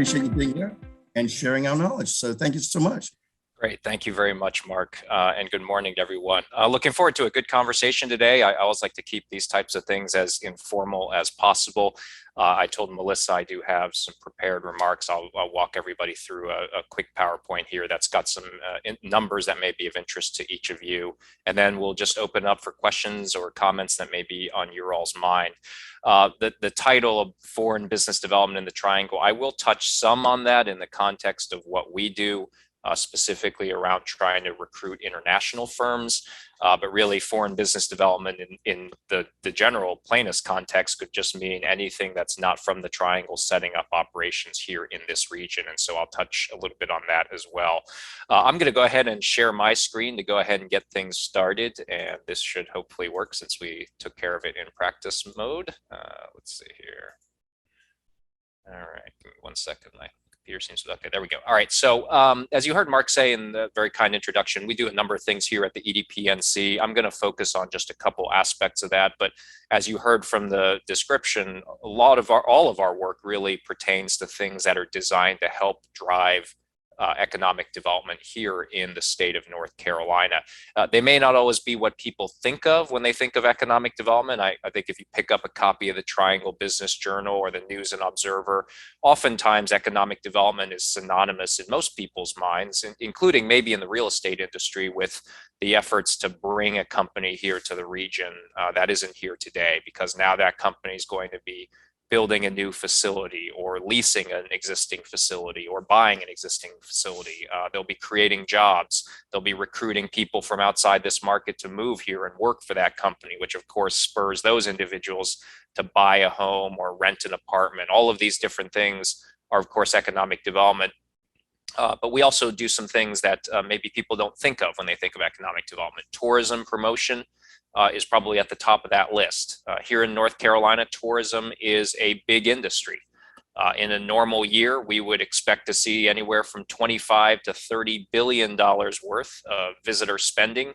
appreciate you being here and sharing our knowledge. So thank you so much. Great. Thank you very much, Mark, and good morning to everyone. Looking forward to a good conversation today. I always like to keep these types of things as informal as possible. I told Melissa I do have some prepared remarks. I'll walk everybody through a quick PowerPoint here that's got some numbers that may be of interest to each of you. And then we'll just open up for questions or comments that may be on your all's mind. The title of Foreign Business Development in the Triangle, I will touch some on that in the context of what we do. Specifically around trying to recruit international firms, but really foreign business development in the general plainest context could just mean anything that's not from the Triangle setting up operations here in this region. And so I'll touch a little bit on that as well. I'm going to go ahead and share my screen to go ahead and get things started. And this should hopefully work since we took care of it in practice mode. Let's see here. All right, give me 1 second. Here seems to be okay. There we go. All right. So as you heard Mark say in the very kind introduction, we do a number of things here at the EDPNC. I'm going to focus on just a couple aspects of that. But as you heard from the description, all of our work really pertains to things that are designed to help drive economic development here in the state of North Carolina. They may not always be what people think of when they think of economic development. I think if you pick up a copy of the Triangle Business Journal or the News and Observer, oftentimes economic development is synonymous in most people's minds, including maybe in the real estate industry, with the efforts to bring a company here to the region that isn't here today, because now that company is going to be building a new facility or leasing an existing facility or buying an existing facility. They'll be creating jobs. They'll be recruiting people from outside this market to move here and work for that company, which of course spurs those individuals to buy a home or rent an apartment. All of these different things are of course economic development. But we also do some things that maybe people don't think of when they think of economic development. Tourism promotion is probably at the top of that list. Here in North Carolina, tourism is a big industry. In a normal year, we would expect to see anywhere from $25 to $30 billion worth of visitor spending.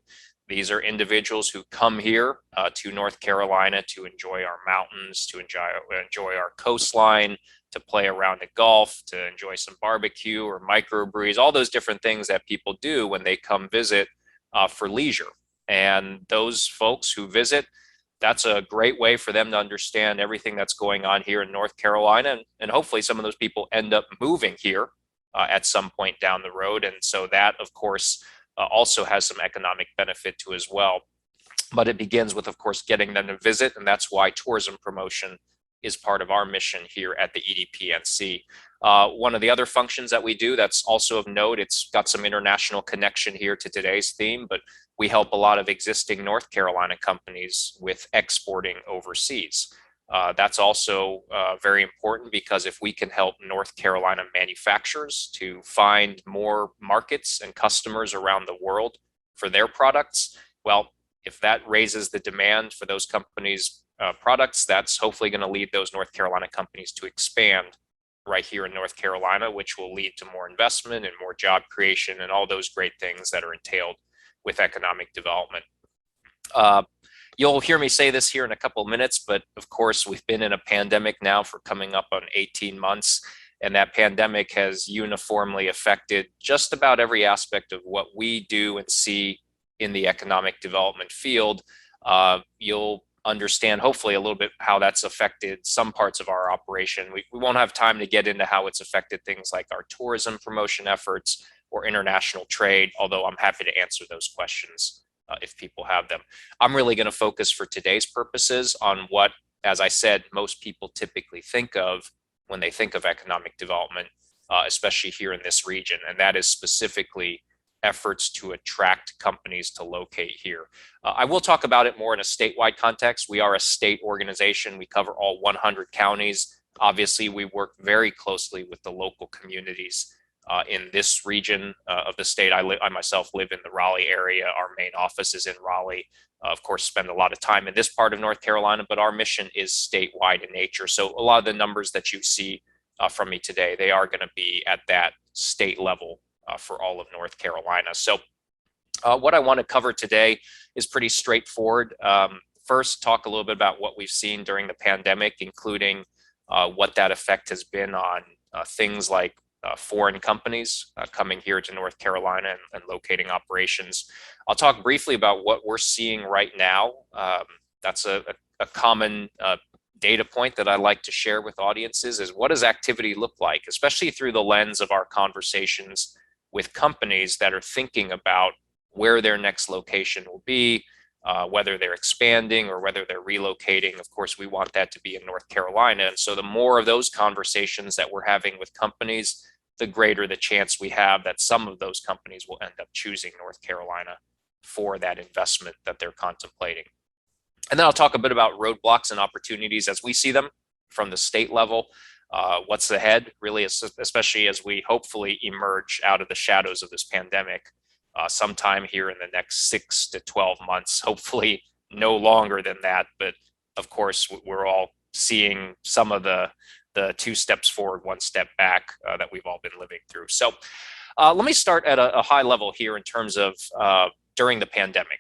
These are individuals who come here to North Carolina to enjoy our mountains, to enjoy our coastline, to play around at golf, to enjoy some barbecue or microbrews, all those different things that people do when they come visit for leisure. And those folks who visit, that's a great way for them to understand everything that's going on here in North Carolina. And hopefully some of those people end up moving here at some point down the road. And so that, of course, also has some economic benefit to as well. But it begins with, of course, getting them to visit. And that's why tourism promotion is part of our mission here at the EDPNC. One of the other functions that we do that's also of note, it's got some international connection here to today's theme, but we help a lot of existing North Carolina companies with exporting overseas. That's also very important, because if we can help North Carolina manufacturers to find more markets and customers around the world for their products, well, if that raises the demand for those companies' products, that's hopefully going to lead those North Carolina companies to expand right here in North Carolina, which will lead to more investment and more job creation and all those great things that are entailed with economic development. You'll hear me say this here in a couple of minutes, but of course, we've been in a pandemic now for coming up on 18 months, and that pandemic has uniformly affected just about every aspect of what we do and see in the economic development field. You'll understand hopefully a little bit how that's affected some parts of our operation. We won't have time to get into how it's affected things like our tourism promotion efforts or international trade, although I'm happy to answer those questions if people have them. I'm really going to focus for today's purposes on what, as I said, most people typically think of when they think of economic development, especially here in this region, and that is specifically efforts to attract companies to locate here. I will talk about it more in a statewide context. We are a state organization. We cover all 100 counties. Obviously, we work very closely with the local communities in this region of the state. I myself live in the Raleigh area. Our main office is in Raleigh. Of course, spend a lot of time in this part of North Carolina, but our mission is statewide in nature. So a lot of the numbers that you see from me today, they are going to be at that state level for all of North Carolina. So what I want to cover today is pretty straightforward. First, talk a little bit about what we've seen during the pandemic, including what that effect has been on things like foreign companies coming here to North Carolina and locating operations. I'll talk briefly about what we're seeing right now. That's a common data point that I like to share with audiences is what does activity look like, especially through the lens of our conversations with companies that are thinking about where their next location will be, whether they're expanding or whether they're relocating. Of course, we want that to be in North Carolina. And so the more of those conversations that we're having with companies, the greater the chance we have that some of those companies will end up choosing North Carolina for that investment that they're contemplating. And then I'll talk a bit about roadblocks and opportunities as we see them from the state level. What's ahead, really, especially as we hopefully emerge out of the shadows of this pandemic sometime here in the next 6 to 12 months, hopefully no longer than that. But of course, we're all seeing some of the 2 steps forward, 1 step back that we've all been living through. So let me start at a high level here in terms of during the pandemic.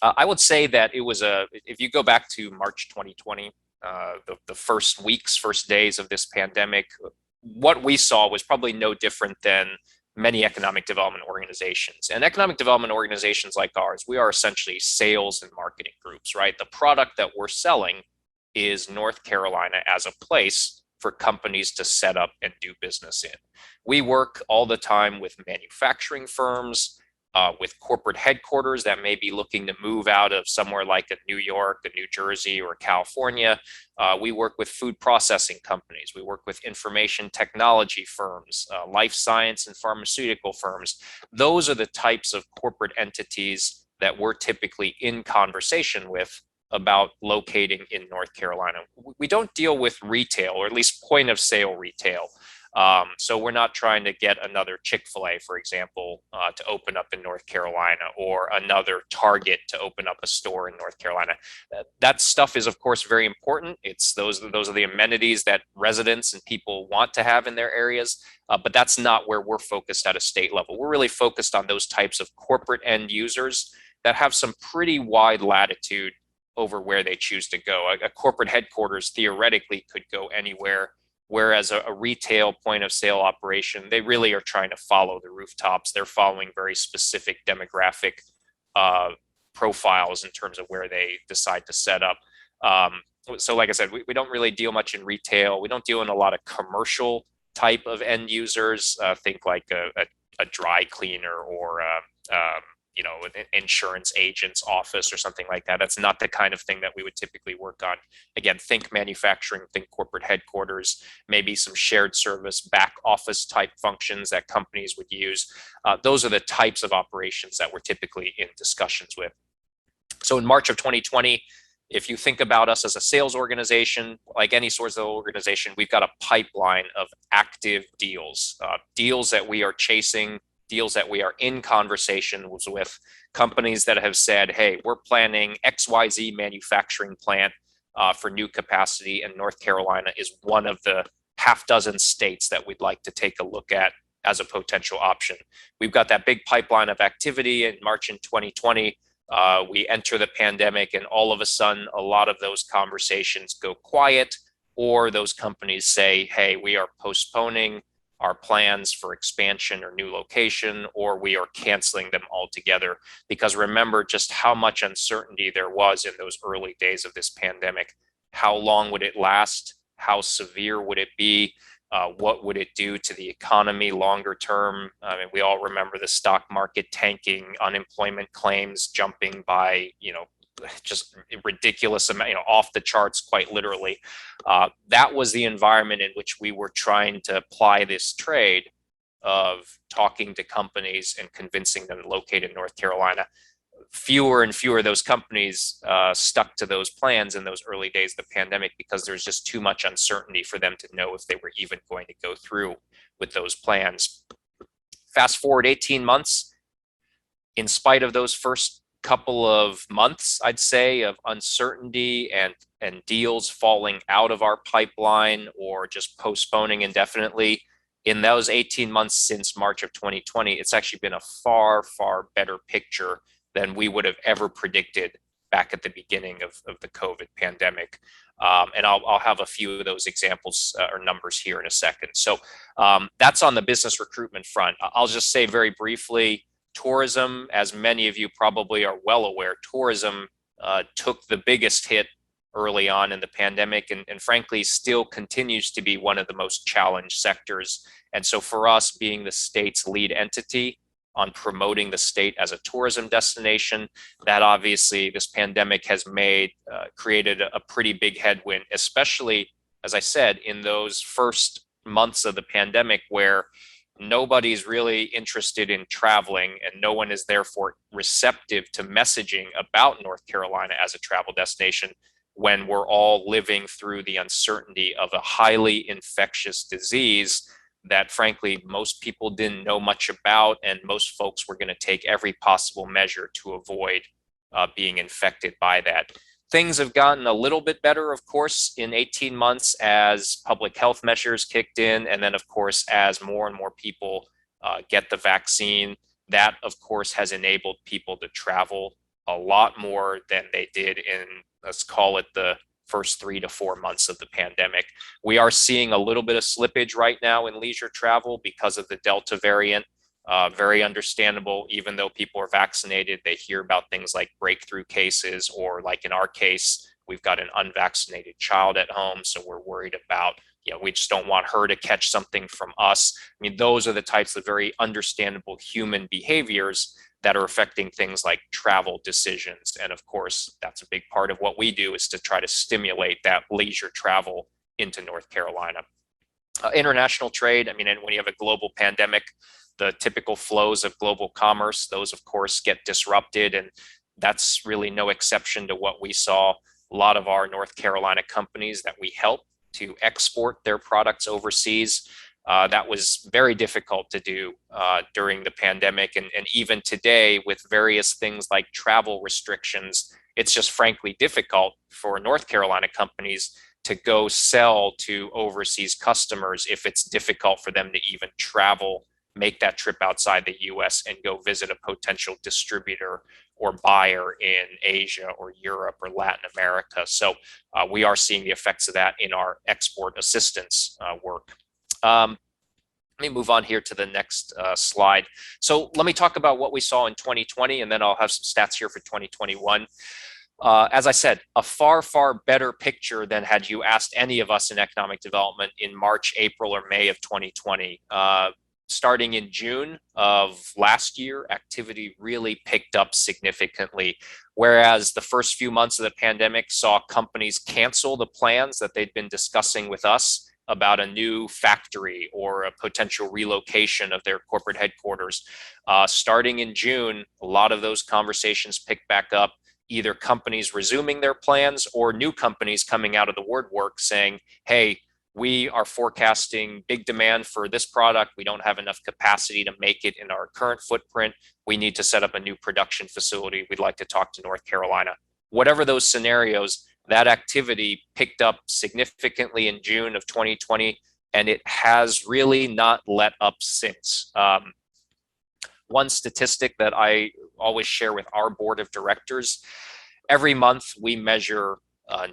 I would say that it was if you go back to March 2020, the first weeks, first days of this pandemic, what we saw was probably no different than many economic development organizations. And economic development organizations like ours, we are essentially sales and marketing groups, right? The product that we're selling is North Carolina as a place for companies to set up and do business in. We work all the time with manufacturing firms, with corporate headquarters that may be looking to move out of somewhere like a New York, a New Jersey, or California. We work with food processing companies. We work with information technology firms, life science and pharmaceutical firms. Those are the types of corporate entities that we're typically in conversation with about locating in North Carolina. We don't deal with retail, or at least point of sale retail. So we're not trying to get another Chick-fil-A, for example, to open up in North Carolina, or another Target to open up a store in North Carolina. That stuff is, of course, very important. Those are the amenities that residents and people want to have in their areas, but that's not where we're focused at a state level. We're really focused on those types of corporate end users that have some pretty wide latitude over where they choose to go. A corporate headquarters theoretically could go anywhere, whereas a retail point of sale operation, they really are trying to follow the rooftops. They're following very specific demographic profiles in terms of where they decide to set up. So like I said, we don't really deal much in retail. We don't deal in a lot of commercial type of end users. Think like a dry cleaner, or an insurance agent's office or something like that. That's not the kind of thing that we would typically work on. Again, think manufacturing, think corporate headquarters, maybe some shared service, back office type functions that companies would use. Those are the types of operations that we're typically in discussions with. So in March of 2020, if you think about us as a sales organization, like any sort of organization, we've got a pipeline of active deals, deals that we are chasing, deals that we are in conversations with, companies that have said, hey, we're planning XYZ manufacturing plant for new capacity, and North Carolina is one of the half dozen states that we'd like to take a look at as a potential option. We've got that big pipeline of activity. In March in 2020, we enter the pandemic, and all of a sudden, a lot of those conversations go quiet, or those companies say, hey, we are postponing our plans for expansion or new location, or we are canceling them altogether. Because remember just how much uncertainty there was in those early days of this pandemic. How long would it last? How severe would it be? What would it do to the economy longer term? I mean, we all remember the stock market tanking, unemployment claims jumping by, just ridiculous amount, off the charts, quite literally. That was the environment in which we were trying to apply this trade of talking to companies and convincing them to locate in North Carolina. Fewer and fewer of those companies stuck to those plans in those early days of the pandemic, because there's just too much uncertainty for them to know if they were even going to go through with those plans. Fast forward 18 months, in spite of those first couple of months, I'd say, of uncertainty and deals falling out of our pipeline or just postponing indefinitely, in those 18 months since March of 2020, it's actually been a far, far better picture than we would have ever predicted back at the beginning of the COVID pandemic. And I'll have a few of those examples or numbers here in a second. So that's on the business recruitment front. I'll just say very briefly, tourism, as many of you probably are well aware, tourism took the biggest hit early on in the pandemic, and frankly still continues to be one of the most challenged sectors. And so for us, being the state's lead entity on promoting the state as a tourism destination, that obviously this pandemic has created a pretty big headwind, especially, as I said, in those first months of the pandemic where nobody's really interested in traveling and no one is therefore receptive to messaging about North Carolina as a travel destination, when we're all living through the uncertainty of a highly infectious disease that frankly most people didn't know much about, and most folks were going to take every possible measure to avoid being infected by that. Things have gotten a little bit better, of course, in 18 months as public health measures kicked in, and then of course as more and more people get the vaccine. That of course has enabled people to travel a lot more than they did in, let's call it, the first 3 to 4 months of the pandemic. We are seeing a little bit of slippage right now in leisure travel because of the Delta variant. Very understandable. Even though people are vaccinated, they hear about things like breakthrough cases, or like in our case, we've got an unvaccinated child at home, so we're worried about, we just don't want her to catch something from us. I mean, those are the types of very understandable human behaviors that are affecting things like travel decisions. And of course, that's a big part of what we do, is to try to stimulate that leisure travel into North Carolina. International trade, I mean, and when you have a global pandemic, the typical flows of global commerce, those of course get disrupted, and that's really no exception to what we saw. A lot of our North Carolina companies that we help to export their products overseas, that was very difficult to do during the pandemic. And even today, with various things like travel restrictions, it's just frankly difficult for North Carolina companies to go sell to overseas customers if it's difficult for them to even travel, make that trip outside the US and go visit a potential distributor or buyer in Asia or Europe or Latin America. So we are seeing the effects of that in our export assistance work. Let me move on here to the next slide. So let me talk about what we saw in 2020, and then I'll have some stats here for 2021. As I said, a far, far better picture than had you asked any of us in economic development in March, April, or May of 2020. Starting in June of last year, activity really picked up significantly, whereas the first few months of the pandemic saw companies cancel the plans that they'd been discussing with us about a new factory or a potential relocation of their corporate headquarters. Starting in June, a lot of those conversations picked back up, either companies resuming their plans or new companies coming out of the woodwork saying, hey, we are forecasting big demand for this product. We don't have enough capacity to make it in our current footprint. We need to set up a new production facility. We'd like to talk to North Carolina. Whatever those scenarios, that activity picked up significantly in June of 2020, and it has really not let up since. One statistic that I always share with our board of directors, every month we measure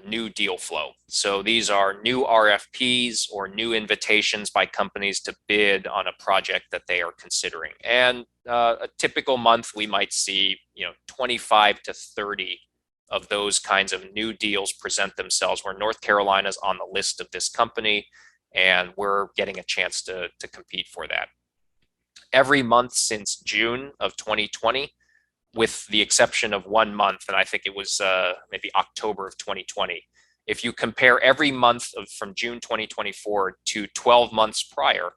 new deal flow. So these are new RFPs or new invitations by companies to bid on a project that they are considering. And a typical month, we might see 25 to 30 of those kinds of new deals present themselves, where North Carolina's on the list of this company and we're getting a chance to compete for that. Every month since June of 2020, with the exception of 1 month, and I think it was maybe October of 2020. If you compare every month from June 2024 to 12 months prior,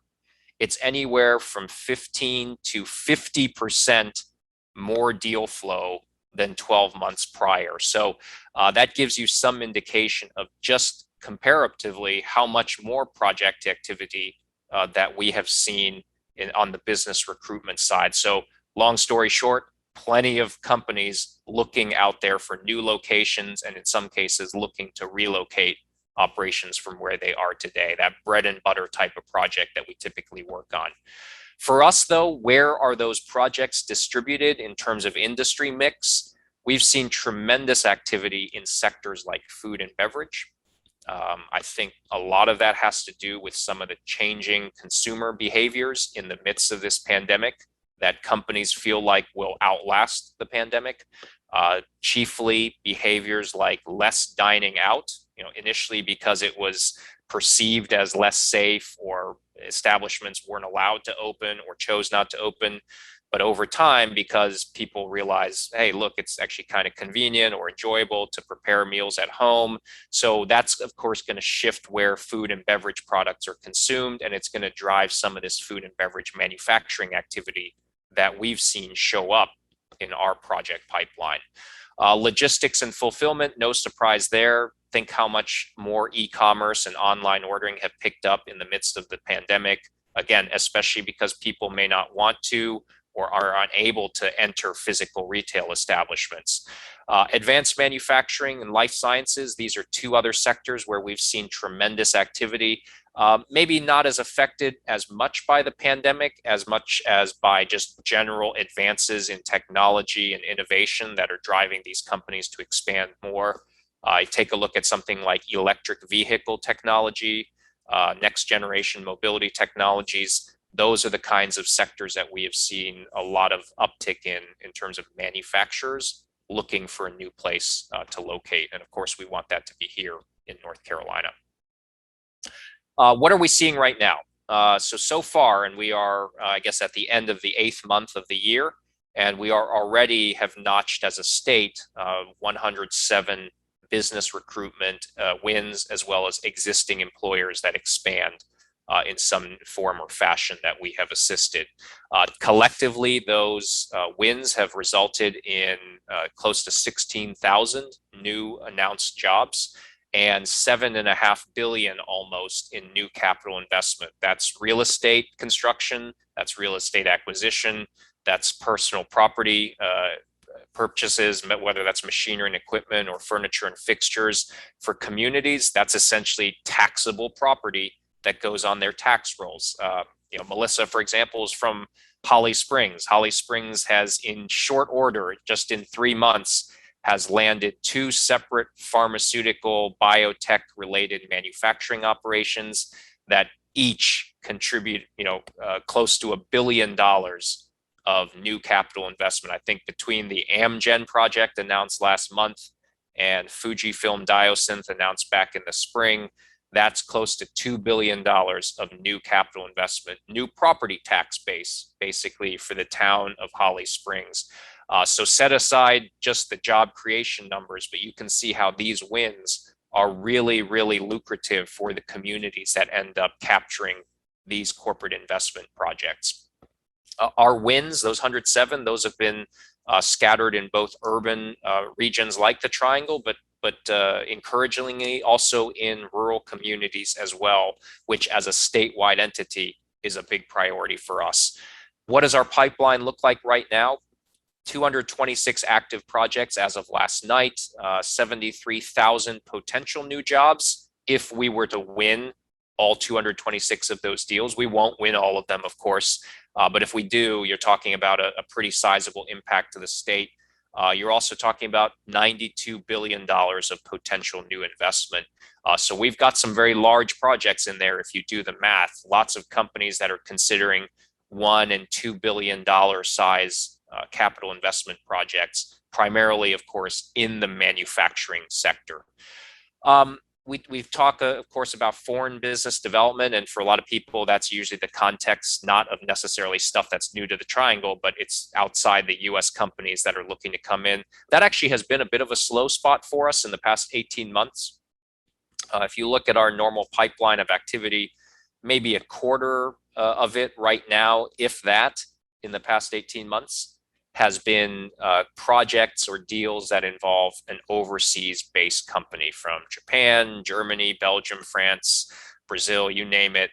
it's anywhere from 15 to 50% more deal flow than 12 months prior. So that gives you some indication of just comparatively how much more project activity that we have seen on the business recruitment side. So long story short, plenty of companies looking out there for new locations, and in some cases looking to relocate operations from where they are today, that bread and butter type of project that we typically work on. For us though, where are those projects distributed in terms of industry mix? We've seen tremendous activity in sectors like food and beverage, I think a lot of that has to do with some of the changing consumer behaviors in the midst of this pandemic that companies feel like will outlast the pandemic. Chiefly behaviors like less dining out, initially because it was perceived as less safe, or establishments weren't allowed to open or chose not to open. But over time, because people realize, hey, look, it's actually kind of convenient or enjoyable to prepare meals at home. So that's, of course, going to shift where food and beverage products are consumed, and it's going to drive some of this food and beverage manufacturing activity that we've seen show up in our project pipeline. Logistics and fulfillment, no surprise there. Think how much more e-commerce and online ordering have picked up in the midst of the pandemic. Again, especially because people may not want to or are unable to enter physical retail establishments. Advanced manufacturing and life sciences, these are two other sectors where we've seen tremendous activity. Maybe not as affected as much by the pandemic, as much as by just general advances in technology and innovation that are driving these companies to expand more. Take a look at something like electric vehicle technology, next generation mobility technologies. Those are the kinds of sectors that we have seen a lot of uptick in terms of manufacturers looking for a new place to locate. And of course, we want that to be here in North Carolina. What are we seeing right now? So far, and we are, I guess, at the end of the 8th month of the year, and we are already have notched as a state 107 business recruitment wins, as well as existing employers that expand in some form or fashion that we have assisted. Collectively, those wins have resulted in close to 16,000 new announced jobs and $7.5 billion almost in new capital investment. That's real estate construction, that's real estate acquisition, that's personal property purchases, whether that's machinery and equipment or furniture and fixtures. For communities, that's essentially taxable property that goes on their tax rolls. Melissa, for example, is from Holly Springs. Holly Springs has, in short order, just in 3 months, has landed 2 separate pharmaceutical biotech related manufacturing operations that each contribute, close to $1 billion of new capital investment. I think between the Amgen project announced last month and Fujifilm Diosynth announced back in the spring, that's close to $2 billion of new capital investment, new property tax base, basically, for the town of Holly Springs. So set aside just the job creation numbers, but you can see how these wins are really, really lucrative for the communities that end up capturing these corporate investment projects. Our wins, those 107, those have been scattered in both urban regions like the Triangle, but encouragingly also in rural communities as well, which as a statewide entity is a big priority for us. What does our pipeline look like right now? 226 active projects as of last night, 73,000 potential new jobs. If we were to win all 226 of those deals, we won't win all of them, of course, but if we do, you're talking about a pretty sizable impact to the state. You're also talking about $92 billion of potential new investment. So we've got some very large projects in there if you do the math. Lots of companies that are considering $1 and $2 billion size capital investment projects, primarily, of course, in the manufacturing sector. We've talked, of course, about foreign business development, and for a lot of people, that's usually the context, not of necessarily stuff that's new to the Triangle, but it's outside the U.S. companies that are looking to come in. That actually has been a bit of a slow spot for us in the past 18 months. If you look at our normal pipeline of activity, maybe a quarter of it right now, if that, in the past 18 months, has been projects or deals that involve an overseas-based company from Japan, Germany, Belgium, France, Brazil, you name it.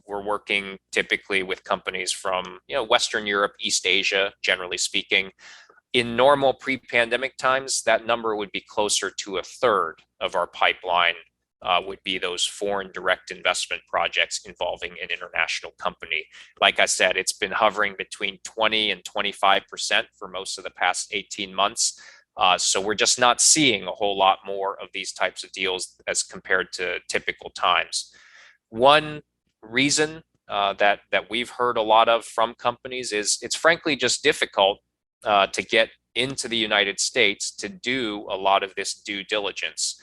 We're working typically with companies from Western Europe, East Asia, generally speaking. In normal pre-pandemic times, that number would be closer to a third of our pipeline would be those foreign direct investment projects involving an international company. Like I said, it's been hovering between 20 and 25% for most of the past 18 months. So we're just not seeing a whole lot more of these types of deals as compared to typical times. One reason that we've heard a lot of from companies is it's frankly just difficult to get into the United States to do a lot of this due diligence.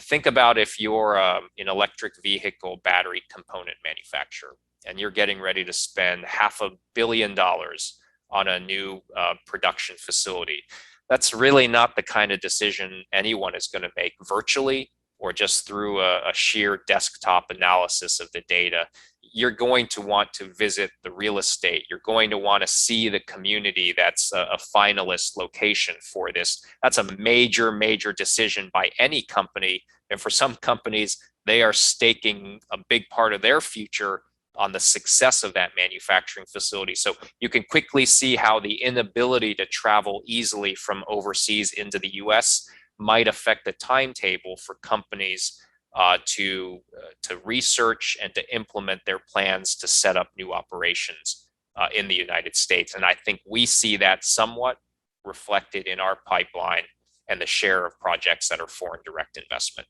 Think about if you're an electric vehicle battery component manufacturer and you're getting ready to spend $500 million on a new production facility. That's really not the kind of decision anyone is going to make virtually or just through a sheer desktop analysis of the data. You're going to want to visit the real estate. You're going to want to see the community that's a finalist location for this. That's a major, major decision by any company. And for some companies, they are staking a big part of their future on the success of that manufacturing facility. So you can quickly see how the inability to travel easily from overseas into the US might affect the timetable for companies to research and to implement their plans to set up new operations in the United States. And I think we see that somewhat reflected in our pipeline and the share of projects that are foreign direct investment.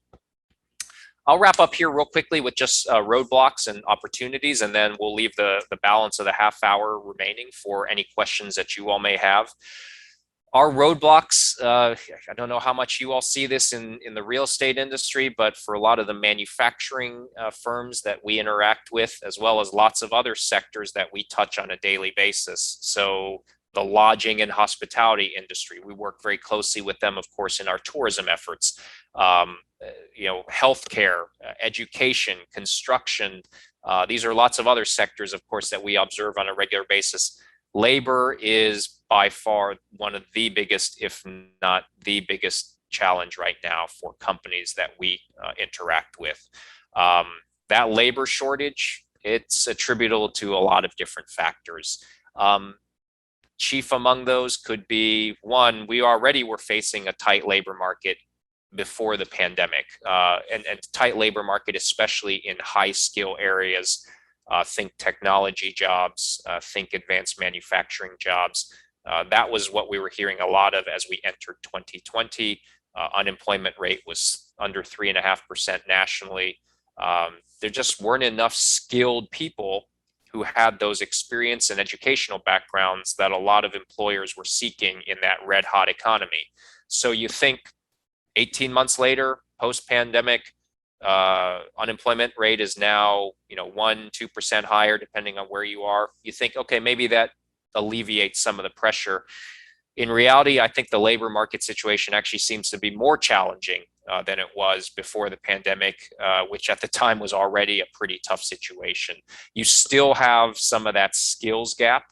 I'll wrap up here real quickly with just roadblocks and opportunities, and then we'll leave the balance of the half hour remaining for any questions that you all may have. Our roadblocks, I don't know how much you all see this in the real estate industry, but for a lot of the manufacturing firms that we interact with, as well as lots of other sectors that we touch on a daily basis. So the lodging and hospitality industry, we work very closely with them, of course, in our tourism efforts. Healthcare, education, construction. These are lots of other sectors, of course, that we observe on a regular basis. Labor is by far one of the biggest, if not the biggest challenge right now for companies that we interact with. That labor shortage, it's attributable to a lot of different factors. Chief among those could be, one, we already were facing a tight labor market before the pandemic, and tight labor market, especially in high skill areas. Think technology jobs, think advanced manufacturing jobs. That was what we were hearing a lot of as we entered 2020. Unemployment rate was under 3.5% nationally. There just weren't enough skilled people who had those experience and educational backgrounds that a lot of employers were seeking in that red hot economy. So you think 18 months later, post-pandemic, unemployment rate is now 1-2% higher depending on where you are. You think, okay, maybe that alleviates some of the pressure. In reality, I think the labor market situation actually seems to be more challenging than it was before the pandemic, which at the time was already a pretty tough situation. You still have some of that skills gap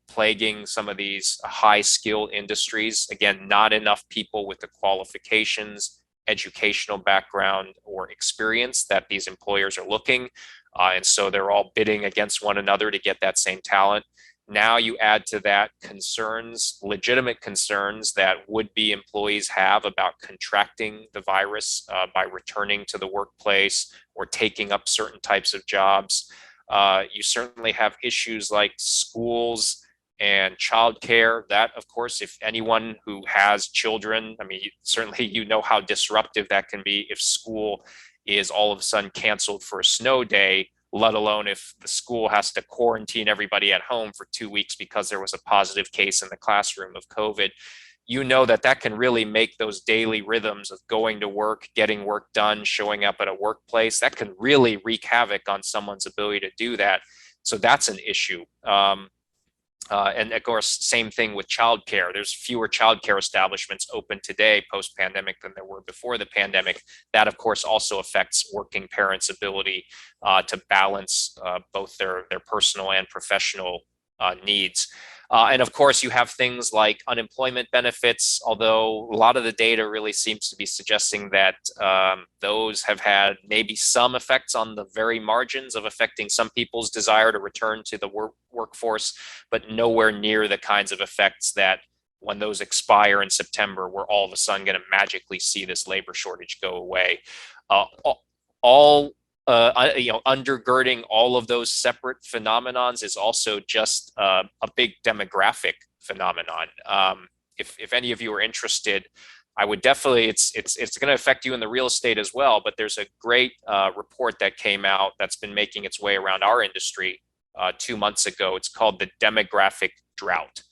plaguing some of these high skilled industries. Again, not enough people with the qualifications, educational background, or experience that these employers are looking. And so they're all bidding against one another to get that same talent. Now you add to that concerns, legitimate concerns that would-be employees have about contracting the virus by returning to the workplace or taking up certain types of jobs. You certainly have issues like schools and childcare. That, of course, if anyone who has children, I mean, certainly you know how disruptive that can be if school is all of a sudden canceled for a snow day, let alone if the school has to quarantine everybody at home for 2 weeks because there was a positive case in the classroom of COVID. You know that can really make those daily rhythms of going to work, getting work done, showing up at a workplace, that can really wreak havoc on someone's ability to do that. So that's an issue. And of course, same thing with childcare. There's fewer childcare establishments open today post-pandemic than there were before the pandemic. That, of course, also affects working parents' ability to balance both their personal and professional needs. And of course, you have things like unemployment benefits, although a lot of the data really seems to be suggesting that those have had maybe some effects on the very margins of affecting some people's desire to return to the workforce, but nowhere near the kinds of effects that when those expire in September, we're all of a sudden going to magically see this labor shortage go away. Undergirding all of those separate phenomenons is also just a big demographic phenomenon. if any of you are interested, I would definitely, it's going to affect you in the real estate as well, but there's a great report that came out that's been making its way around our industry 2 months ago. It's called the Demographic Drought.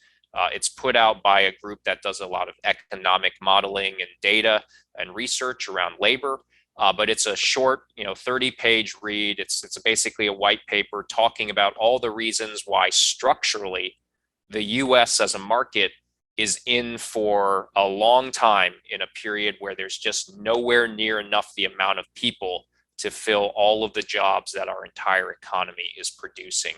It's put out by a group that does a lot of economic modeling and data and research around labor. But it's a short, 30-page read. It's basically a white paper talking about all the reasons why structurally the U.S. as a market is in for a long time in a period where there's just nowhere near enough the amount of people to fill all of the jobs that our entire economy is producing.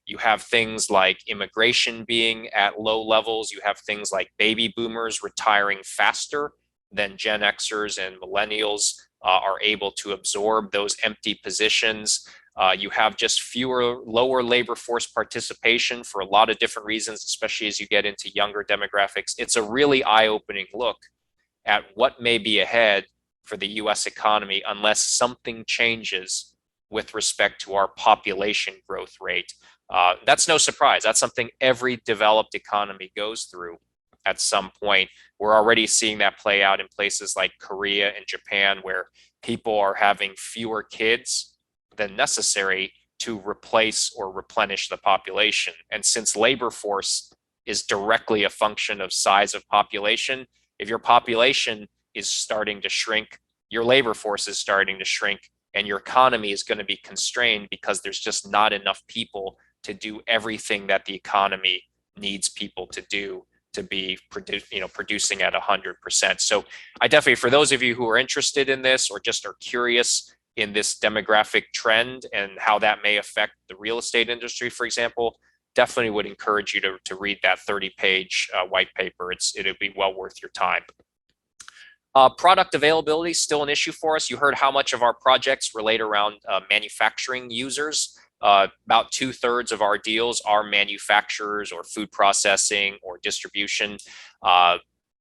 You have things like immigration being at low levels. You have things like baby boomers retiring faster than Gen Xers and millennials are able to absorb those empty positions. You have just lower labor force participation for a lot of different reasons, especially as you get into younger demographics. It's a really eye-opening look at what may be ahead for the US economy unless something changes with respect to our population growth rate. That's no surprise. That's something every developed economy goes through at some point. We're already seeing that play out in places like Korea and Japan, where people are having fewer kids than necessary to replace or replenish the population. And since labor force is directly a function of size of population, if your population is starting to shrink, your labor force is starting to shrink, and your economy is going to be constrained because there's just not enough people to do everything that the economy needs people to do to be producing at 100%. So I definitely, for those of you who are interested in this or just are curious in this demographic trend and how that may affect the real estate industry, for example, definitely would encourage you to read that 30-page white paper. It'll be well worth your time. Product availability is still an issue for us. You heard how much of our projects relate around manufacturing users. About 2/3 of our deals are manufacturers or food processing or distribution.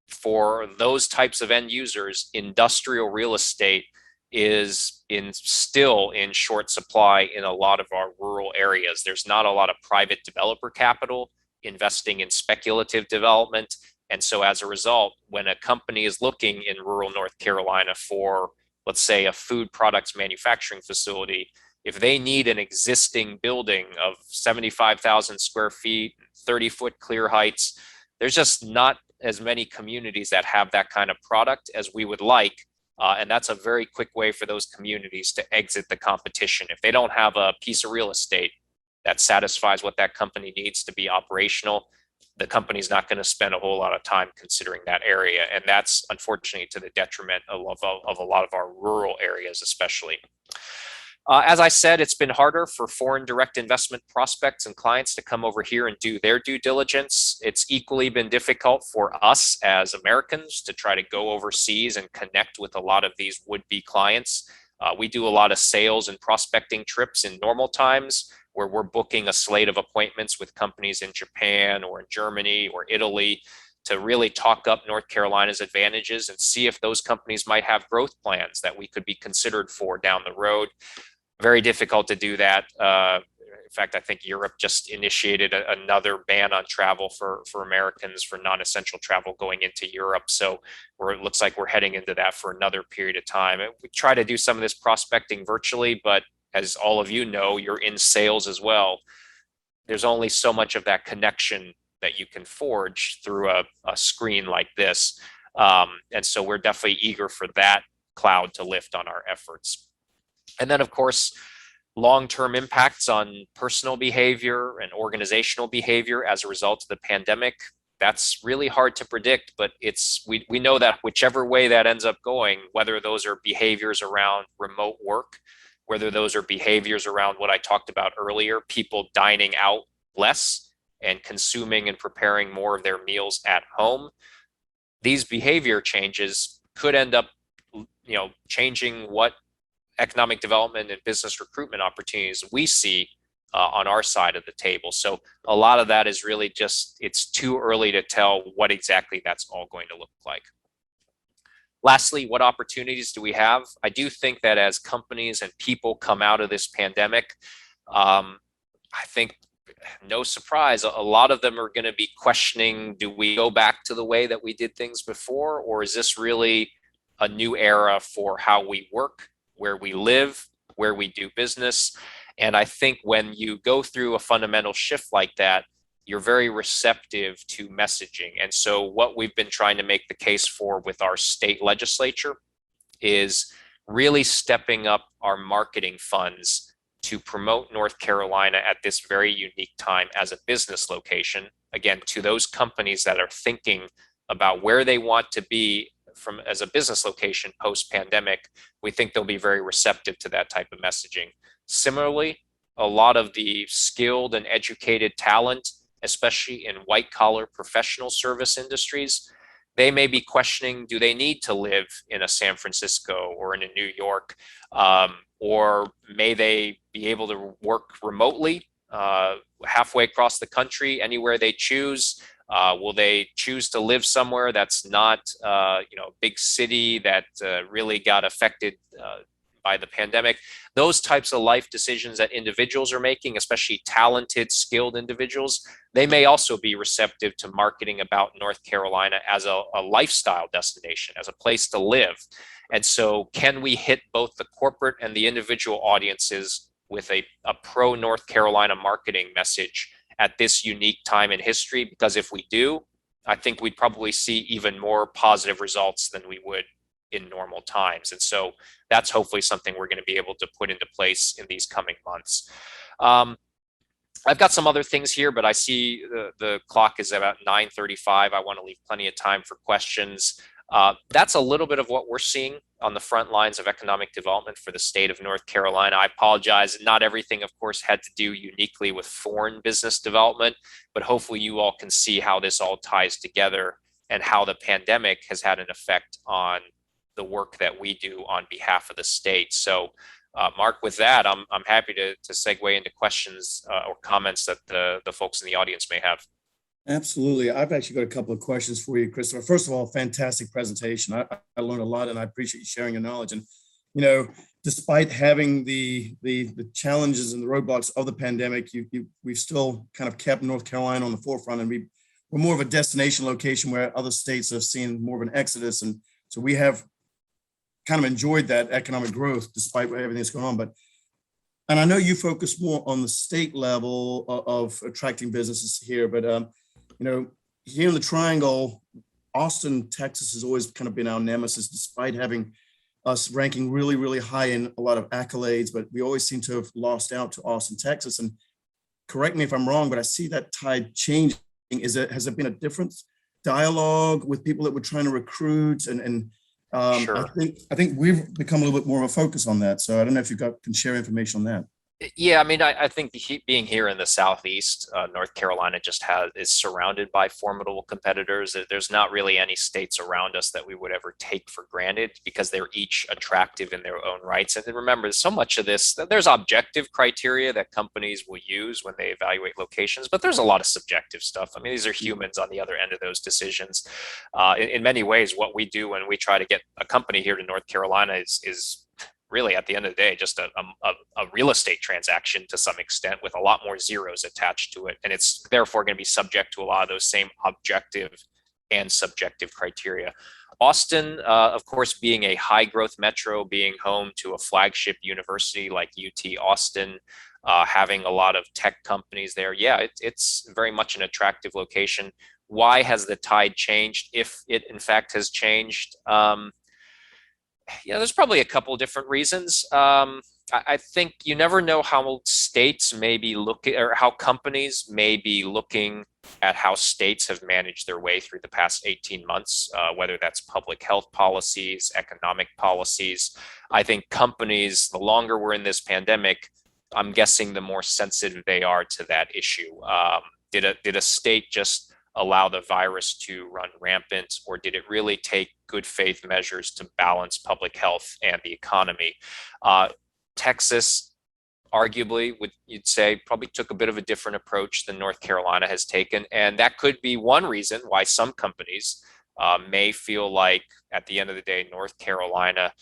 For those types of end users, industrial real estate is still in short supply in a lot of our rural areas. There's not a lot of private developer capital investing in speculative development. And so as a result, when a company is looking in rural North Carolina for, let's say, a food products manufacturing facility, if they need an existing building of 75,000 square feet, 30-foot clear heights, there's just not as many communities that have that kind of product as we would like. And that's a very quick way for those communities to exit the competition. If they don't have a piece of real estate that satisfies what that company needs to be operational, the company's not going to spend a whole lot of time considering that area. And that's unfortunately to the detriment of a lot of our rural areas, especially. As I said, it's been harder for foreign direct investment prospects and clients to come over here and do their due diligence. It's equally been difficult for us as Americans to try to go overseas and connect with a lot of these would-be clients. We do a lot of sales and prospecting trips in normal times where we're booking a slate of appointments with companies in Japan or in Germany or Italy to really talk up North Carolina's advantages and see if those companies might have growth plans that we could be considered for down the road. Very difficult to do that. In fact, I think Europe just initiated another ban on travel for Americans for non-essential travel going into Europe. So it looks like we're heading into that for another period of time. We try to do some of this prospecting virtually, but as all of you know, you're in sales as well. There's only so much of that connection that you can forge through a screen like this. And so we're definitely eager for that cloud to lift on our efforts. And then, of course, long-term impacts on personal behavior and organizational behavior as a result of the pandemic. That's really hard to predict, but we know that whichever way that ends up going, whether those are behaviors around remote work, whether those are behaviors around what I talked about earlier, people dining out less and consuming and preparing more of their meals at home, these behavior changes could end up, changing what economic development and business recruitment opportunities we see on our side of the table. So a lot of that is really just, it's too early to tell what exactly that's all going to look like. Lastly, what opportunities do we have? I do think that as companies and people come out of this pandemic, I think no surprise, a lot of them are going to be questioning, do we go back to the way that we did things before, or is this really a new era for how we work, where we live, where we do business? And I think when you go through a fundamental shift like that, you're very receptive to messaging. And so what we've been trying to make the case for with our state legislature is really stepping up our marketing funds to promote North Carolina at this very unique time as a business location. Again, to those companies that are thinking about where they want to be from as a business location post-pandemic, we think they'll be very receptive to that type of messaging. Similarly, a lot of the skilled and educated talent, especially in white-collar professional service industries, they may be questioning, do they need to live in a San Francisco or in a New York? Or may they be able to work remotely halfway across the country, anywhere they choose? Will they choose to live somewhere that's not, a big city that really got affected by the pandemic? Those types of life decisions that individuals are making, especially talented, skilled individuals, they may also be receptive to marketing about North Carolina as a lifestyle destination, as a place to live. And so can we hit both the corporate and the individual audiences with a pro North Carolina marketing message at this unique time in history? Because if we do, I think we'd probably see even more positive results than we would in normal times. And so that's hopefully something we're going to be able to put into place in these coming months. I've got some other things here, but I see the clock is about 9:35. I want to leave plenty of time for questions. That's a little bit of what we're seeing on the front lines of economic development for the state of North Carolina. I apologize. Not everything, of course, had to do uniquely with foreign business development, but hopefully you all can see how this all ties together and how the pandemic has had an effect on the work that we do on behalf of the state. So, Mark, with that, I'm happy to segue into questions or comments that the folks in the audience may have. Absolutely. I've actually got a couple of questions for you, Christopher. First of all, fantastic presentation. I learned a lot, and I appreciate you sharing your knowledge. And, despite having the challenges and the roadblocks of the pandemic, we've still kind of kept North Carolina on the forefront, and we're more of a destination location where other states have seen more of an exodus. And so we have kind of enjoyed that economic growth despite everything that's going on. And I know you focus more on the state level of attracting businesses here, but here in the Triangle, Austin, Texas has always kind of been our nemesis, despite having us ranking really, really high in a lot of accolades, but we always seem to have lost out to Austin, Texas. And correct me if I'm wrong, but I see that tide changing. Has there been a different dialogue with people that we're trying to recruit? Sure. I think we've become a little bit more of a focus on that. So I don't know if you can share information on that. Yeah, I mean, I think being here in the Southeast, North Carolina is surrounded by formidable competitors. There's not really any states around us that we would ever take for granted because they're each attractive in their own rights. And then remember, so much of this, there's objective criteria that companies will use when they evaluate locations, but there's a lot of subjective stuff. I mean, these are humans on the other end of those decisions. In many ways, what we do when we try to get a company here to North Carolina is really, at the end of the day, just a real estate transaction to some extent with a lot more zeros attached to it. And it's therefore going to be subject to a lot of those same objective and subjective criteria. Austin, of course, being a high growth metro, being home to a flagship university like UT Austin, having a lot of tech companies there. Yeah, it's very much an attractive location. Why has the tide changed, if it in fact has changed? There's probably a couple of different reasons. I think you never know how states may be looking, or how companies may be looking at how states have managed their way through the past 18 months, whether that's public health policies, economic policies. I think companies, the longer we're in this pandemic, I'm guessing the more sensitive they are to that issue. Did a state just allow the virus to run rampant, or did it really take good faith measures to balance public health and the economy? Texas, arguably, you'd say, probably took a bit of a different approach than North Carolina has taken. And that could be one reason why some companies may feel like, at the end of the day, North Carolina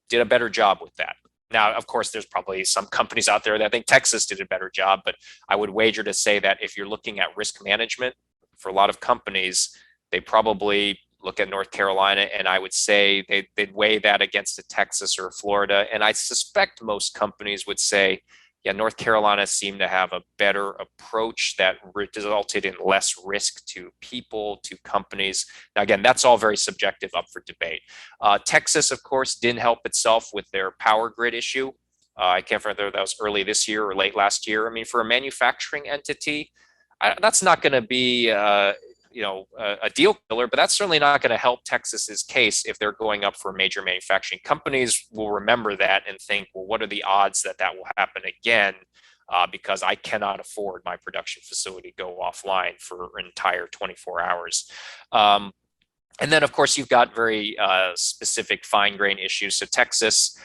did a better job with that. Now, of course, there's probably some companies out there that think Texas did a better job, but I would wager to say that if you're looking at risk management for a lot of companies, they probably look at North Carolina, and I would say they'd weigh that against a Texas or Florida. And I suspect most companies would say, yeah, North Carolina seemed to have a better approach that resulted in less risk to people, to companies. Now, again, that's all very subjective, up for debate. Texas, of course, didn't help itself with their power grid issue. I can't remember whether that was early this year or late last year. I mean, for a manufacturing entity, that's not going to be a deal killer, but that's certainly not going to help Texas's case if they're going up for major manufacturing. Companies will remember that and think, well, what are the odds that that will happen again? Because I cannot afford my production facility to go offline for an entire 24 hours. And then, of course, you've got very specific fine grain issues. So Texas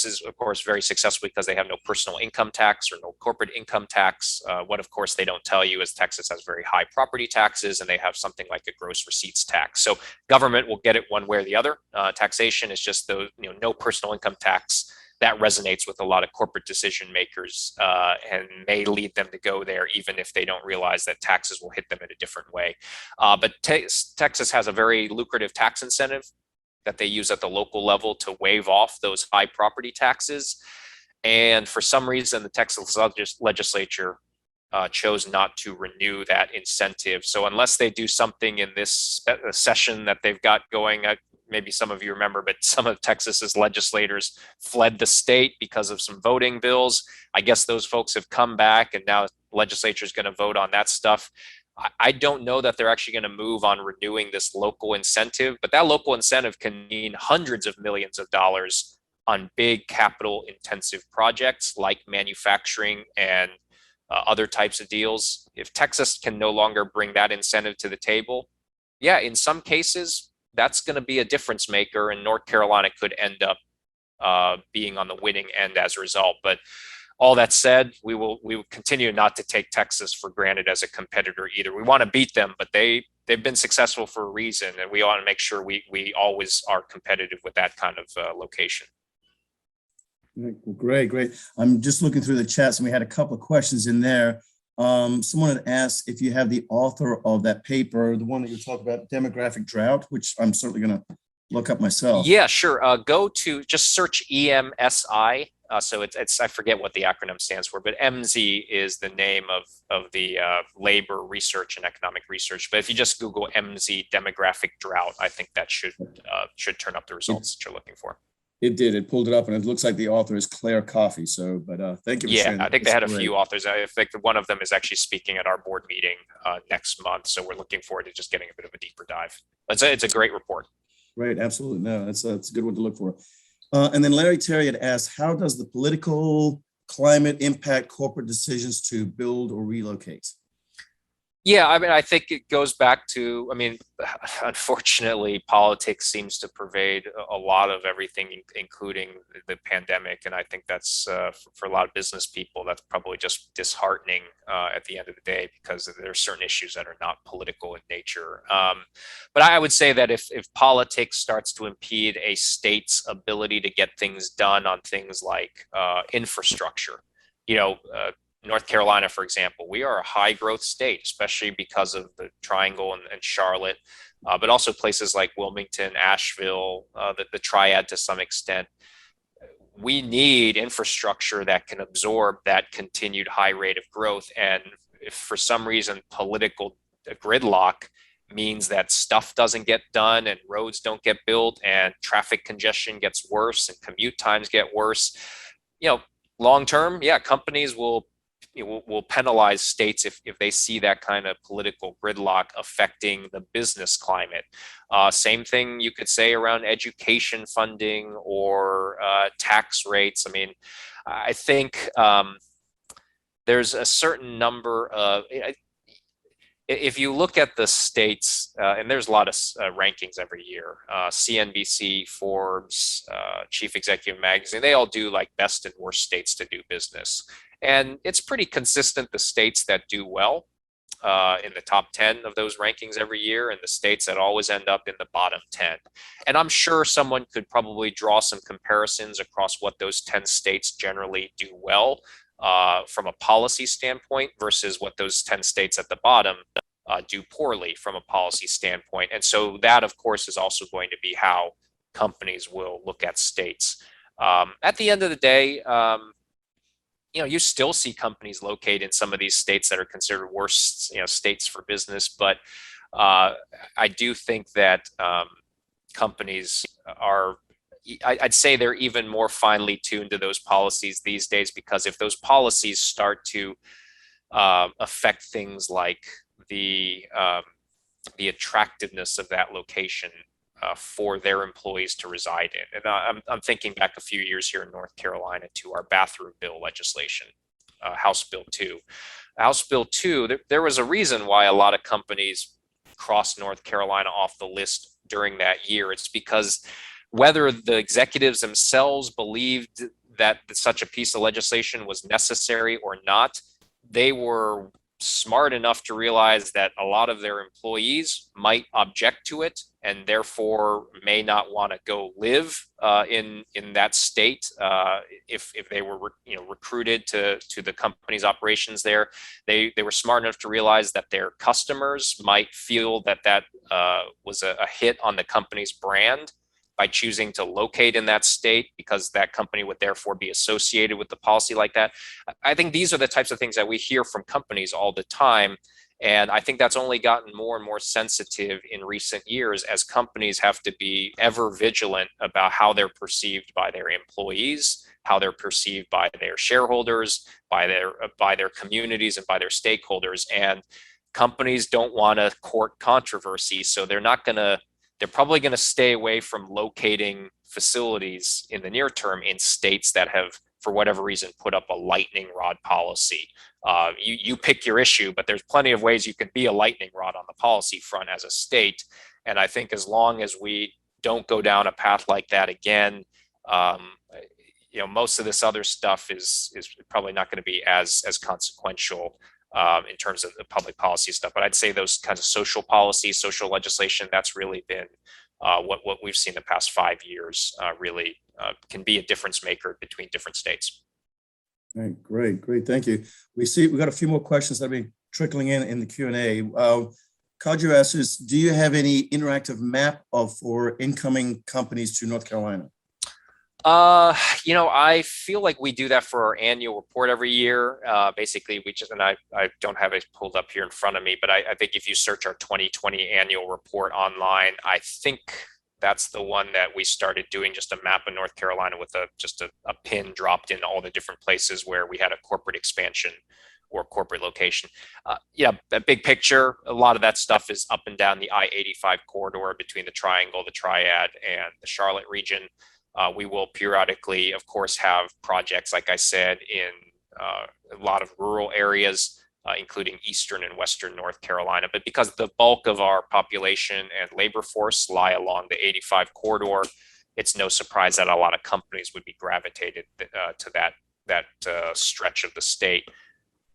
is, of course, very successful because they have no personal income tax or no corporate income tax. What, of course, they don't tell you is Texas has very high property taxes, and they have something like a gross receipts tax. So government will get it one way or the other. Taxation is just no personal income tax. That resonates with a lot of corporate decision makers and may lead them to go there, even if they don't realize that taxes will hit them in a different way. But Texas has a very lucrative tax incentive that they use at the local level to waive off those high property taxes. And for some reason, the Texas legislature chose not to renew that incentive. So unless they do something in this session that they've got going, maybe some of you remember, but some of Texas's legislators fled the state because of some voting bills. I guess those folks have come back, and now the legislature is going to vote on that stuff. I don't know that they're actually going to move on renewing this local incentive, but that local incentive can mean hundreds of millions of dollars on big capital intensive projects like manufacturing and other types of deals. If Texas can no longer bring that incentive to the table, yeah, in some cases, that's going to be a difference maker, and North Carolina could end up being on the winning end as a result. But all that said, we will continue not to take Texas for granted as a competitor either. We want to beat them, but they've been successful for a reason, and we want to make sure we always are competitive with that kind of location. Great. I'm just looking through the chats, and we had a couple of questions in there. Someone had asked if you have the author of that paper, the one that you talk about, demographic drought, which I'm certainly going to look up myself. Yeah, sure. Go to just search EMSI. So it's I forget what the acronym stands for, but MZ is the name of the labor research and economic research. But if you just Google MZ demographic drought, I think that should turn up the results that you're looking for. It did. It pulled it up, and it looks like the author is Claire Coffey. So, but thank you for sharing. I think they had a few authors. I think one of them is actually speaking at our board meeting next month. So we're looking forward to just getting a bit of a deeper dive. It's a great report. Right. Absolutely. No, that's a good one to look for. And then Larry Terry had asked, how does the political climate impact corporate decisions to build or relocate? Yeah, I mean, I think it goes back to, unfortunately, politics seems to pervade a lot of everything, including the pandemic. And I think that's, for a lot of business people, that's probably just disheartening at the end of the day, because there are certain issues that are not political in nature. But I would say that if politics starts to impede a state's ability to get things done on things like infrastructure, North Carolina, for example, we are a high growth state, especially because of the Triangle and Charlotte, but also places like Wilmington, Asheville, the Triad to some extent. We need infrastructure that can absorb that continued high rate of growth. And if for some reason political gridlock means that stuff doesn't get done and roads don't get built and traffic congestion gets worse and commute times get worse, long term, companies will penalize states if they see that kind of political gridlock affecting the business climate. Same thing you could say around education funding or tax rates. I mean, I think there's a certain number of, if you look at the states, and there's a lot of rankings every year, CNBC, Forbes, Chief Executive Magazine, they all do like best and worst states to do business. And it's pretty consistent, the states that do well in the top 10 of those rankings every year, and the states that always end up in the bottom 10. And I'm sure someone could probably draw some comparisons across what those 10 states generally do well from a policy standpoint versus what those 10 states at the bottom do poorly from a policy standpoint. And so that, of course, is also going to be how companies will look at states. At the end of the day, you still see companies located in some of these states that are considered worse, states for business. But I do think that companies are, I'd say they're even more finely tuned to those policies these days, because if those policies start to affect things like the attractiveness of that location for their employees to reside in. And I'm thinking back a few years here in North Carolina to our bathroom bill legislation, House Bill 2. House Bill 2, there was a reason why a lot of companies crossed North Carolina off the list during that year. It's because whether the executives themselves believed that such a piece of legislation was necessary or not, they were smart enough to realize that a lot of their employees might object to it and therefore may not want to go live in that state if they were recruited to the company's operations there. They were smart enough to realize that their customers might feel that was a hit on the company's brand by choosing to locate in that state, because that company would therefore be associated with the policy like that. I think these are the types of things that we hear from companies all the time. And I think that's only gotten more and more sensitive in recent years as companies have to be ever vigilant about how they're perceived by their employees, how they're perceived by their shareholders, by their communities, and by their stakeholders. And companies don't want to court controversy, so they're probably going to stay away from locating facilities in the near term in states that have, for whatever reason, put up a lightning rod policy. You pick your issue, but there's plenty of ways you can be a lightning rod on the policy front as a state. And I think as long as we don't go down a path like that again, most of this other stuff is probably not going to be as consequential in terms of the public policy stuff. But I'd say those kinds of social policy, social legislation, that's really been what we've seen the past 5 years really can be a difference maker between different states. All right, great. Thank you. We got a few more questions that will be trickling in the Q&A. Kadri asks, do you have any interactive map for incoming companies to North Carolina? I feel like we do that for our annual report every year. Basically, and I don't have it pulled up here in front of me, but I think if you search our 2020 annual report online, I think that's the one that we started doing, just a map of North Carolina with just a pin dropped in all the different places where we had a corporate expansion or corporate location. A big picture, a lot of that stuff is up and down the I-85 corridor between the Triangle, the Triad, and the Charlotte region. We will periodically, of course, have projects, like I said, in a lot of rural areas, including eastern and western North Carolina. But because the bulk of our population and labor force lie along the 85 corridor, it's no surprise that a lot of companies would be gravitated to that stretch of the state.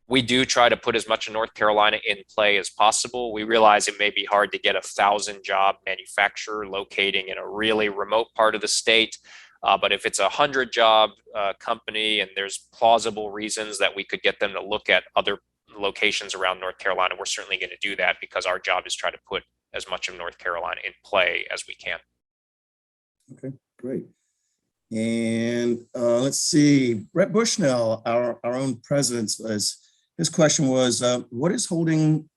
We do try to put as much of North Carolina in play as possible. We realize it may be hard to get 1,000 job manufacturer locating in a really remote part of the state. But if it's a 100 job company and there's plausible reasons that we could get them to look at other locations around North Carolina, we're certainly going to do that, because our job is try to put as much of North Carolina in play as we can. Okay, great. And let's see, Brett Bushnell, our own president, his question was, what is holding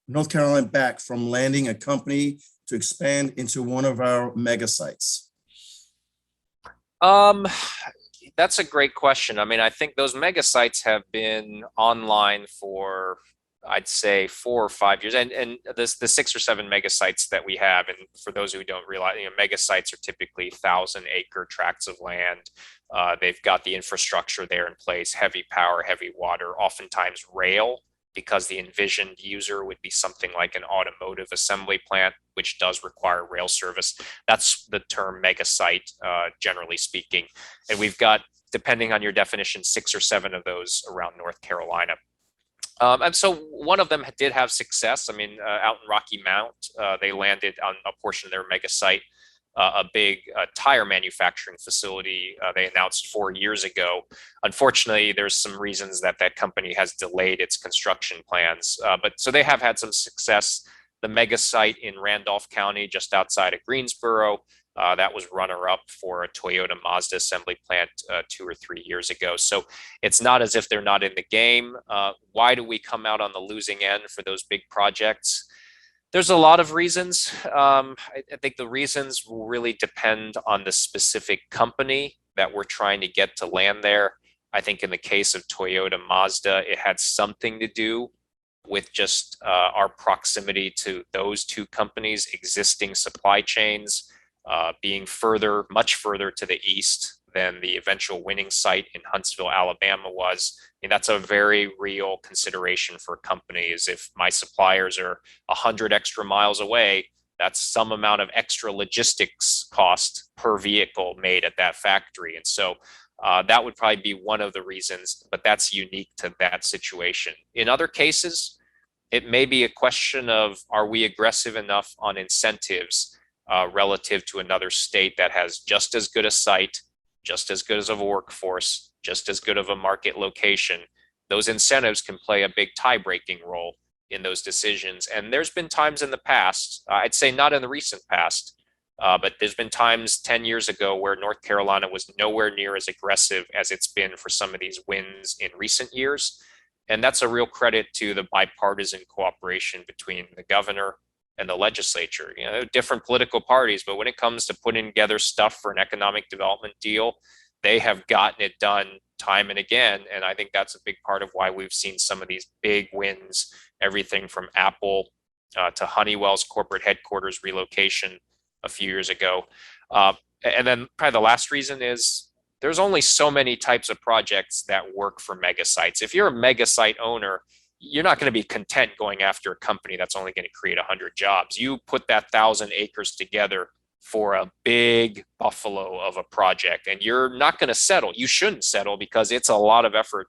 North Carolina back from landing a company to expand into one of our mega sites? That's a great question. I mean, I think those mega sites have been online for, I'd say, 4 or 5 years, and the 6 or 7 mega sites that we have. And for those who don't realize, mega sites are typically 1,000-acre tracts of land. They've got the infrastructure there in place: heavy power, heavy water, oftentimes rail, because the envisioned user would be something like an automotive assembly plant, which does require rail service. That's the term mega site, generally speaking. And we've got, depending on your definition, 6 or 7 of those around North Carolina. And so one of them did have success. I mean, out in Rocky Mount, they landed on a portion of their mega site, a big tire manufacturing facility they announced 4 years ago. Unfortunately, there's some reasons that that company has delayed its construction plans. But so they have had some success. The mega site in Randolph County, just outside of Greensboro, that was runner-up for a Toyota Mazda assembly plant 2 or 3 years ago. So it's not as if they're not in the game. Why do we come out on the losing end for those big projects? There's a lot of reasons. I think the reasons will really depend on the specific company that we're trying to get to land there. I think in the case of Toyota Mazda, it had something to do with just our proximity to those two companies' existing supply chains being much further to the east than the eventual winning site in Huntsville, Alabama was. I mean, that's a very real consideration for companies. If my suppliers are 100 extra miles away, that's some amount of extra logistics cost per vehicle made at that factory. And so that would probably be one of the reasons, but that's unique to that situation. In other cases, it may be a question of, are we aggressive enough on incentives relative to another state that has just as good a site, just as good as a workforce, just as good of a market location? Those incentives can play a big tie-breaking role in those decisions. And there's been times in the past, I'd say not in the recent past, but there's been times 10 years ago where North Carolina was nowhere near as aggressive as it's been for some of these wins in recent years. And that's a real credit to the bipartisan cooperation between the governor and the legislature. You know, different political parties, but when it comes to putting together stuff for an economic development deal, they have gotten it done time and again. And I think that's a big part of why we've seen some of these big wins, everything from Apple to Honeywell's corporate headquarters relocation a few years ago. And then probably the last reason is there's only so many types of projects that work for mega sites. If you're a mega site owner, you're not going to be content going after a company that's only going to create 100 jobs. You put that 1,000 acres together for a big buffalo of a project, and you're not going to settle. You shouldn't settle because it's a lot of effort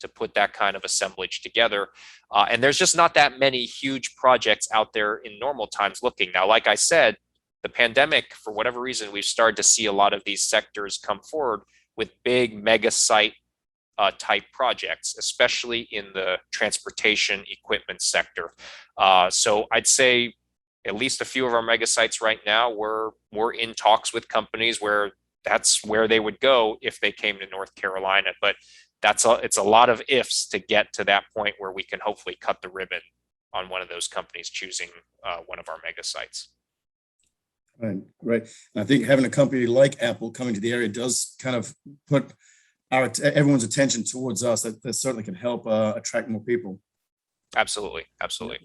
to put that kind of assemblage together. And there's just not that many huge projects out there in normal times looking. Now, like I said, the pandemic, for whatever reason, we've started to see a lot of these sectors come forward with big mega site type projects, especially in the transportation equipment sector. So I'd say at least a few of our mega sites right now, we're in talks with companies where that's where they would go if they came to North Carolina. But it's a lot of ifs to get to that point where we can hopefully cut the ribbon on one of those companies choosing one of our mega sites. Right, right. And I think having a company like Apple coming to the area does kind of put everyone's attention towards us. That certainly can help attract more people. Absolutely, absolutely.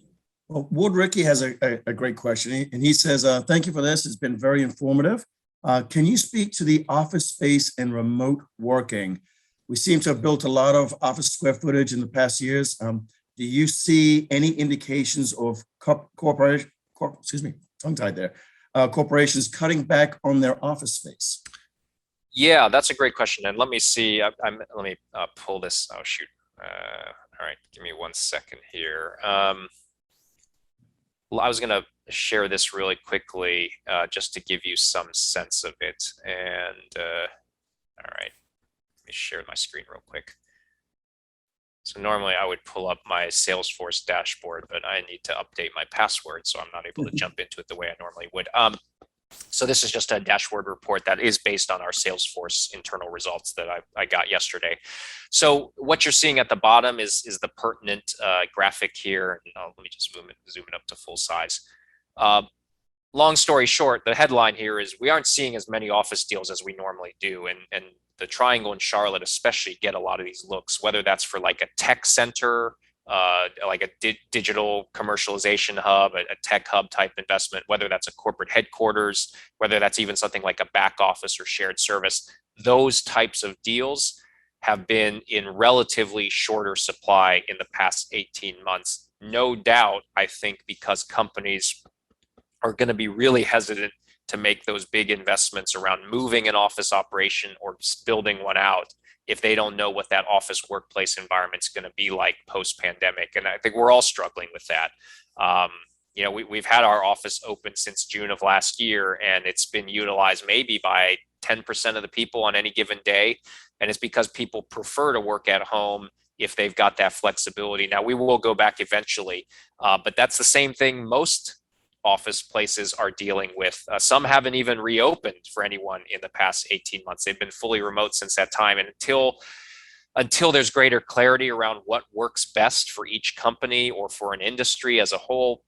Well, Ward Rickey has a great question, and he says, thank you for this. It's been very informative. Can you speak to the office space and remote working? We seem to have built a lot of office square footage in the past years. Do you see any indications of corporations cutting back on their office space? Yeah, that's a great question. And let me see. Let me pull this. Oh, shoot. All right. Give me 1 second here. Well, I was going to share this really quickly just to give you some sense of it. And all right. Let me share my screen real quick. So normally I would pull up my Salesforce dashboard, but I need to update my password, so I'm not able to jump into it the way I normally would. So this is just a dashboard report that is based on our Salesforce internal results that I got yesterday. So what you're seeing at the bottom is the pertinent graphic here. Let me just zoom it up to full size. Long story short, the headline here is we aren't seeing as many office deals as we normally do. And the Triangle in Charlotte especially get a lot of these looks, whether that's for like a tech center, like a digital commercialization hub, a tech hub type investment, whether that's a corporate headquarters, whether that's even something like a back office or shared service. Those types of deals have been in relatively shorter supply in the past 18 months. No doubt, I think, because companies are going to be really hesitant to make those big investments around moving an office operation or building one out if they don't know what that office workplace environment's going to be like post-pandemic. And I think we're all struggling with that. We've had our office open since June of last year, and it's been utilized maybe by 10% of the people on any given day. And it's because people prefer to work at home if they've got that flexibility. Now, we will go back eventually, but that's the same thing most office places are dealing with. Some haven't even reopened for anyone in the past 18 months. They've been fully remote since that time. And until there's greater clarity around what works best for each company or for an industry as a whole,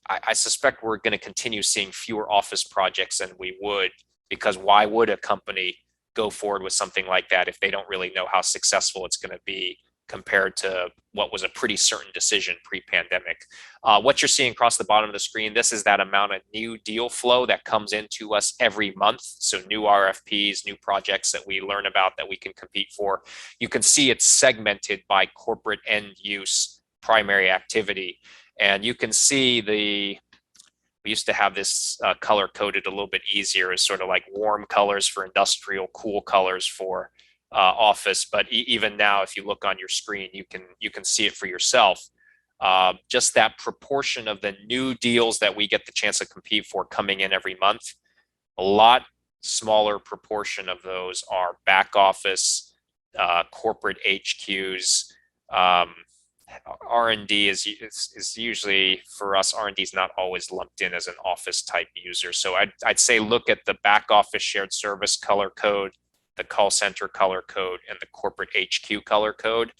I suspect we're going to continue seeing fewer office projects than we would, because why would a company go forward with something like that if they don't really know how successful it's going to be compared to what was a pretty certain decision pre-pandemic. What you're seeing across the bottom of the screen, this is that amount of new deal flow that comes into us every month. So new RFPs, new projects that we learn about that we can compete for. You can see it's segmented by corporate end use primary activity. And you can see we used to have this color coded a little bit easier as sort of like warm colors for industrial, cool colors for office. But even now, if you look on your screen, you can see it for yourself. Just that proportion of the new deals that we get the chance to compete for coming in every month, a lot smaller proportion of those are back office, corporate HQs. R&D is usually, for us, R&D is not always lumped in as an office type user. So I'd say look at the back office shared service color code, the call center color code, and the corporate HQ color code.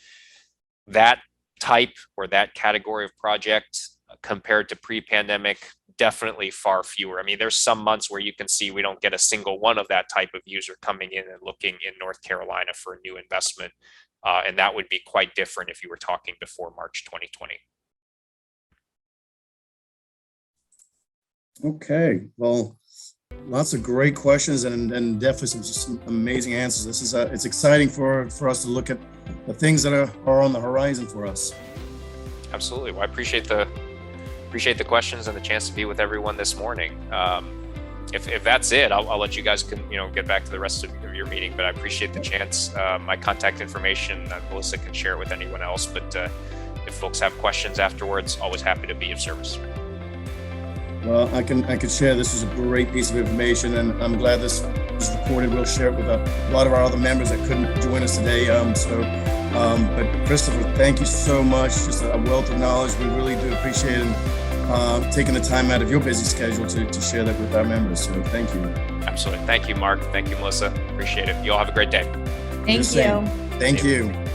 That type or that category of project compared to pre-pandemic, definitely far fewer. I mean, there's some months where you can see we don't get a single one of that type of user coming in and looking in North Carolina for a new investment. And that would be quite different if you were talking before March 2020. Okay, well, lots of great questions and definitely some amazing answers. This is it's exciting for us to look at the things that are on the horizon for us. Absolutely. Well, I appreciate the questions and the chance to be with everyone this morning. If that's it, I'll let you guys get back to the rest of your meeting, but I appreciate the chance. My contact information, Melissa can share it with anyone else, but if folks have questions afterwards, always happy to be of service. Well, I can share. This is a great piece of information, and I'm glad this is recorded. We'll share it with a lot of our other members that couldn't join us today. But Christopher, thank you so much. Just a wealth of knowledge. We really do appreciate it. Taking the time out of your busy schedule to share that with our members. So thank you. Absolutely. Thank you, Mark. Thank you, Melissa. Appreciate it. You all have a great day. Thank you. Thank you.